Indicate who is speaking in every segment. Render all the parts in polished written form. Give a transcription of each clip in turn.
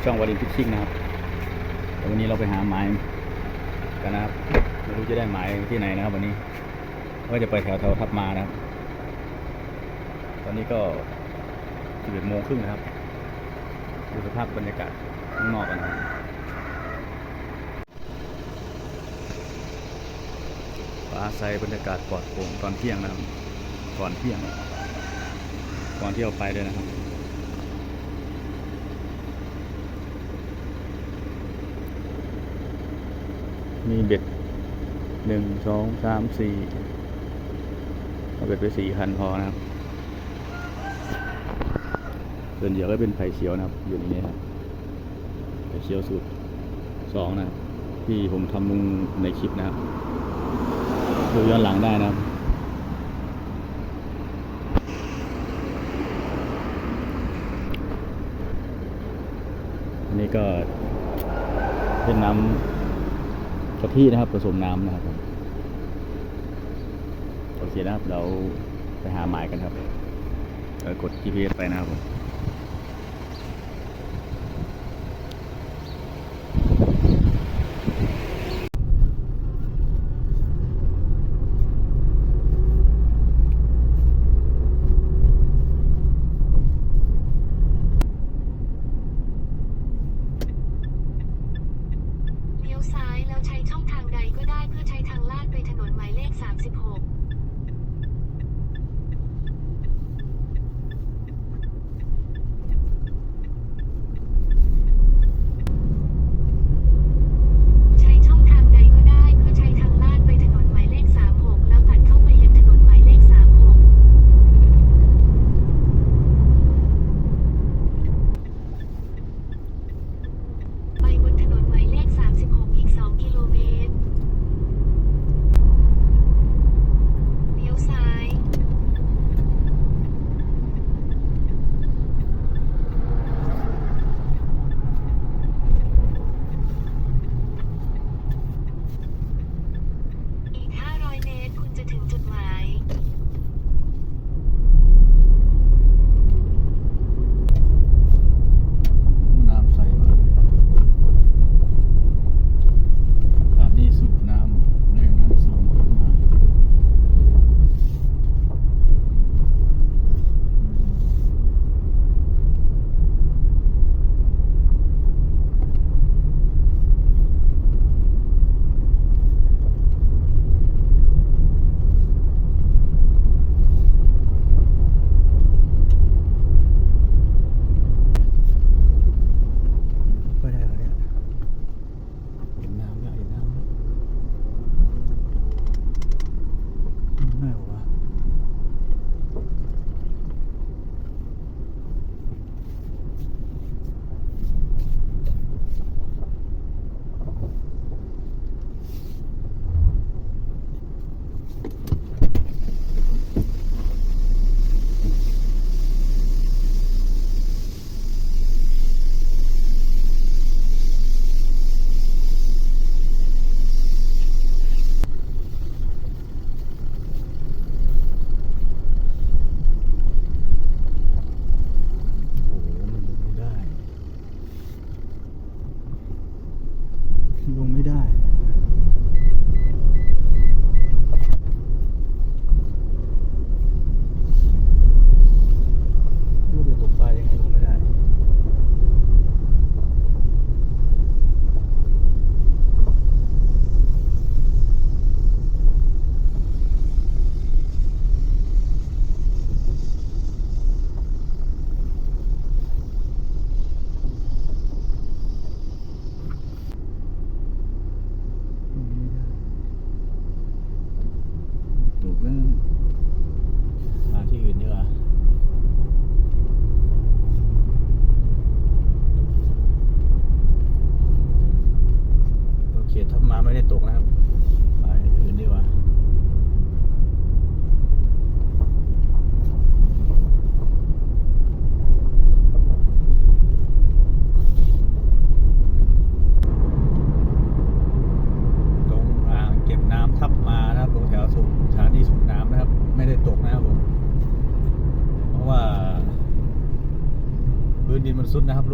Speaker 1: ช่องวารินฟิชชิ่งนะครับแต่วันนี้เราไปหาหมายกันนะครับไม่รู้จะได้หมายที่ไหนนะครับวันนี้ว่าจะไปแถวทับมานะครับตอนนี้ก็11:30นะครับดูสภาพบรรยากาศข้างนอกกันนะครับอาศัยบรรยากาศปลอดโปร่งตอนเที่ยงนะครับก่อนเที่ยงก่อนที่เราไปเลยนะครับมีเบ็ด1 2 3 4เอาเบ็ดไป4 คันพอนะครับส่วนเหยื่อก็เป็นไผ่เขียวนะครับอยู่ในนี้ครับไผ่เขียวสูตร2นะครับที่ผมทำลงในคลิปนะครับดูย้อนหลังได้นะครับอันนี้ก็เป็นน้ำกะทินะครับผสมน้ำนะครับโอเคนะครับเราไปหาหมายกันครับกด GPS ไปนะครับผม
Speaker 2: เลี้ยวซ้ายแล้วใช้ช่องทางใดก็ได้เพื่อใช้ทางลาดไปถนนหมายเลข 36ใช้ช่องทางใดก็ได้เพื่อใช้ทางลาดไปถนนหมายเลข 36แล้วตัดเข้าไปยังถนนหมายเลข 36ไปบนถนนหมายเลข 36อีก2 กิโลเมตร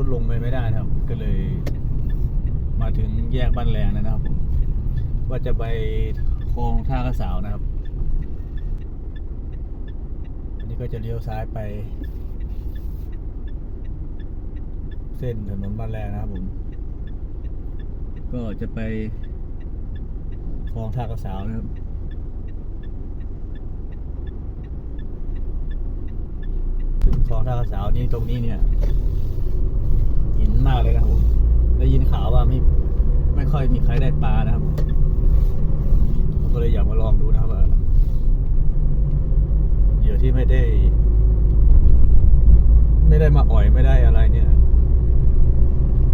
Speaker 1: ถลงไปไม่ได้นะครับ ก็เลยมาถึงแยกบ้านแรงนะครับผมว่าจะไปคลองท่ากระสาวนะครับอันนี้ก็จะเลี้ยวซ้ายไป เส้นถนนบ้านแรงนะครับผมก็จะไปคลองท่ากระสาวนะครับซึ่งคลองท่ากระสาวนี่ตรงนี้เนี่ยหินมากเลยนะครับผมได้ยินข่าวว่าไม่ค่อยมีใครได้ปลานะครับผมก็เลยอยากมาลองดูนะครับว่าเหยื่อที่ไม่ได้มาอ่อยไม่ได้อะไรเนี่ย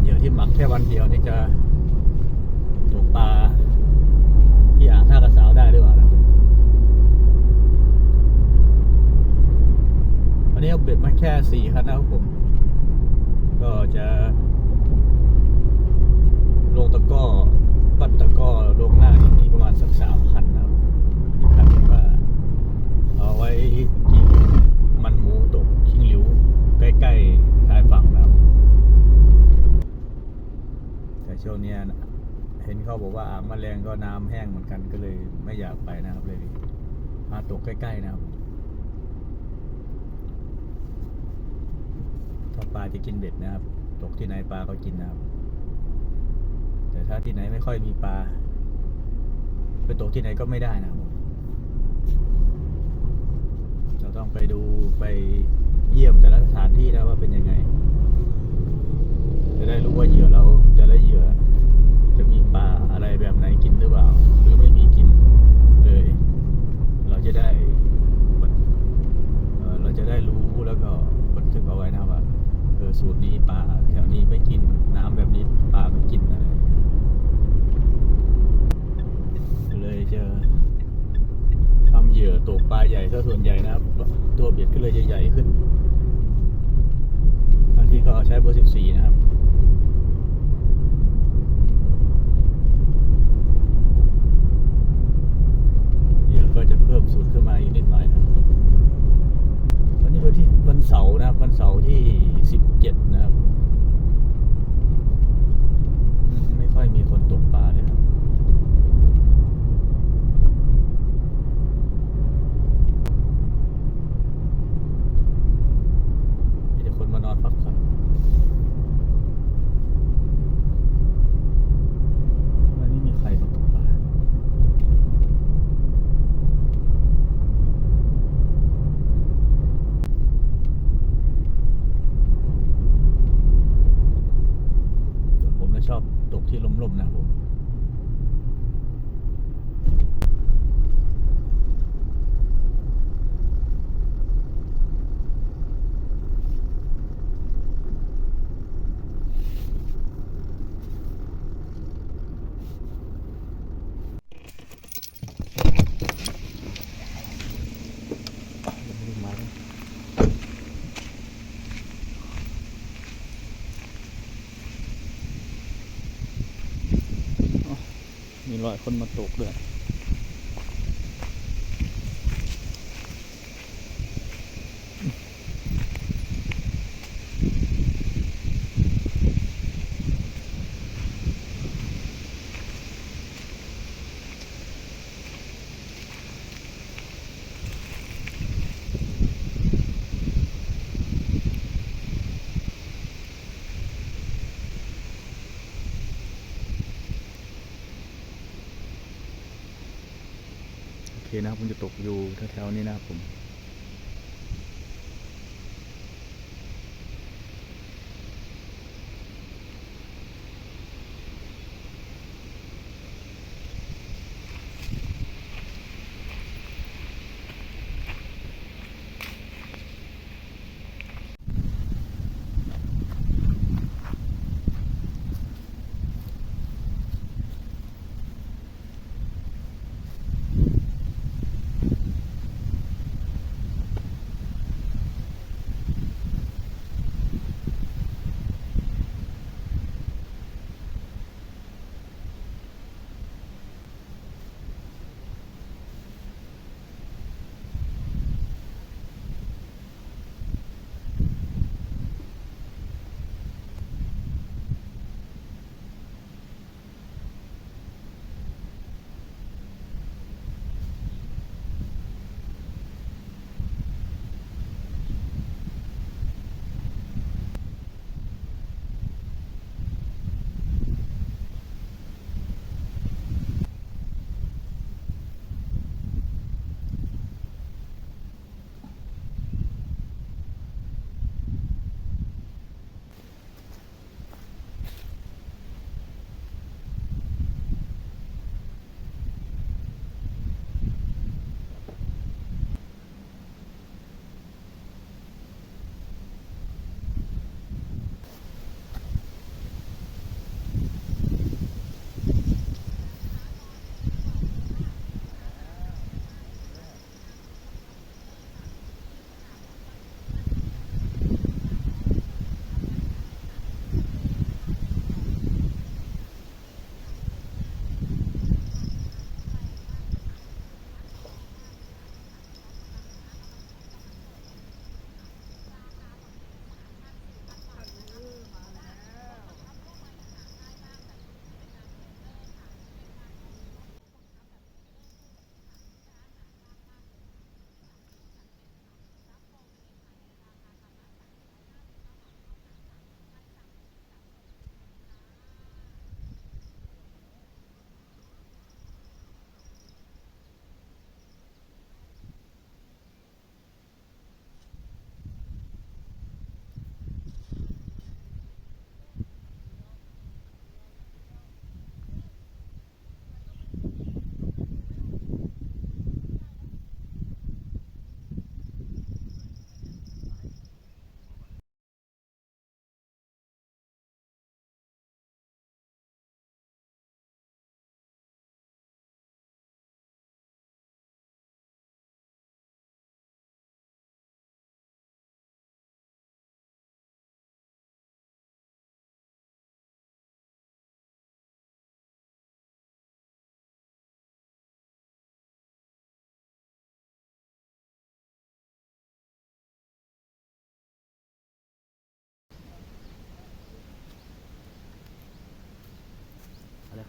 Speaker 1: เหยื่อที่หมักแค่วันเดียวนี่จะตกปลาที่อ่างท่ากระสาวได้หรือเปล่านะวันนี้เอาเบ็ดมาแค่4 คันนะครับผมก็จะลงตะก้อปั้นตะก้อลงหน้าที่นี่ประมาณสัก3 คันนะครับอีกคันนึงว่าเอาไว้กินมันหมูตกชิงหลิวใกล้ๆชายฝั่งนะครับแต่ช่วงนี้นะเห็นเขาบอกว่าอ่างแมลงก็น้ำแห้งเหมือนกันก็เลยไม่อยากไปนะครับเลยมาตกใกล้ๆนะครับถ้าปลาจะกินเบ็ดนะครับตกที่ไหนปลาก็กินนะครับแต่ถ้าที่ไหนไม่ค่อยมีปลาไปตกที่ไหนก็ไม่ได้นะครับเราต้องไปดูไปเยี่ยมแต่ละสถานที่นะว่าเป็นยังไงจะได้รู้ว่าเหยื่อเราแต่ละเหยื่อจะมีปลาอะไรแบบไหนกินหรือเปล่าหรือไม่มีกินเลยเราจะได้รู้แล้วก็บันทึกเอาไว้นะว่าสูตรนี้ปลาแถวนี้ไม่กินน้ำแบบนี้ปลาไม่กินอะไรเลยจะทำเหยื่อตกปลาใหญ่ซะส่วนใหญ่นะครับตัวเบ็ดก็เลยจะใหญ่ขึ้นบางทีก็ใช้เบอร์14นะครับเดี๋ยวก็จะเพิ่มสูตรขึ้นมาอีกนิดหน่อยนะวันนี้วันเสาร์นะครับวันเสาร์ที่17นะครับไม่ค่อยมีคนตกปลาเลยครับมีแต่คนมานอนพักผ่อนวันนี้มีใครมาตกปลาชอบตกที่ล่มๆนะครับผมมีรอยคนมาตกด้วยโอเคนะครับผมจะตกอยู่แถวๆนี้นะครับผม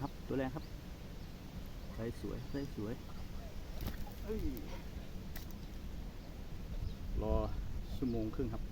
Speaker 1: ครับตัวแรงครับไซส์สวยไซส์สวยเอ้ยรอชั่วโมงครึ่งครับ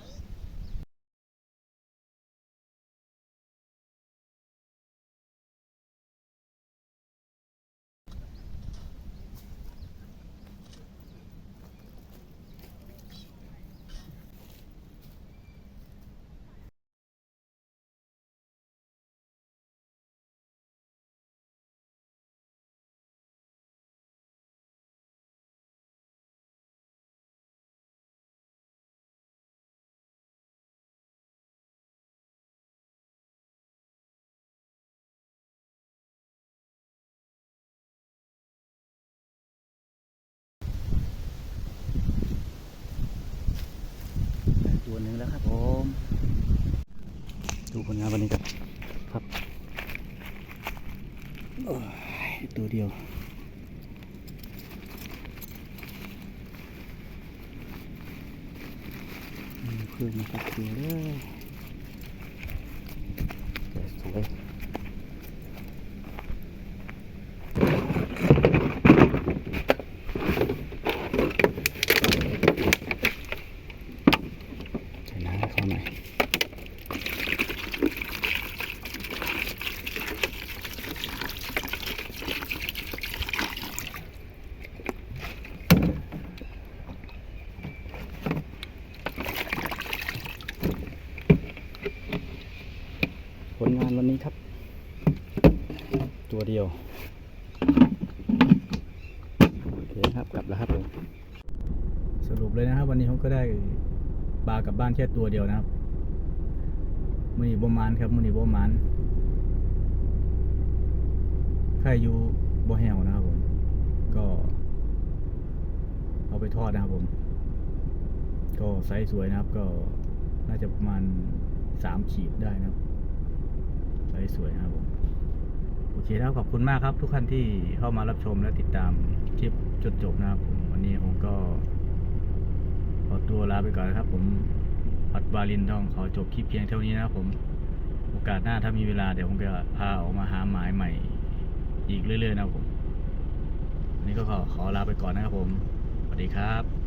Speaker 1: ตัวหนึ่งแล้วครับผมดูผลงานวันนี้กันครับโอ้ยตัวเดียวขึ้นมาสักตัวเลยสวยใส่น้ำให้เขาหน่อยผลงานวันนี้ครับตัวเดียวโอเคครับกลับแล้วครับผมสรุปเลยนะครับวันนี้ผมก็ได้ปลากลับบ้านแค่ตัวเดียวนะครับมือนีบ่มานครับมือนีบ่มานใครอยู่บ่แหวนะครับผมก็เอาไปทอดนะครับผมก็ไซส์สวยนะครับก็น่าจะประมาณ3 ขีดได้นะครับไซส์สวยนะครับผมโอเคแล้วขอบคุณมากครับทุกท่านที่เข้ามารับชมและติดตามคลิปจนจบนะครับผมวันนี้ผมก็ขอตัวลาไปก่อนนะครับผมอัดวาลินต้องขอจบคลิปเพียงเท่านี้นะครับผมโอกาสหน้าถ้ามีเวลาเดี๋ยวผมจะพาออกมาหาหมายใหม่อีกเรื่อยๆนะครับผมวันนี้ก็ขอลาไปก่อนนะครับผมสวัสดีครับ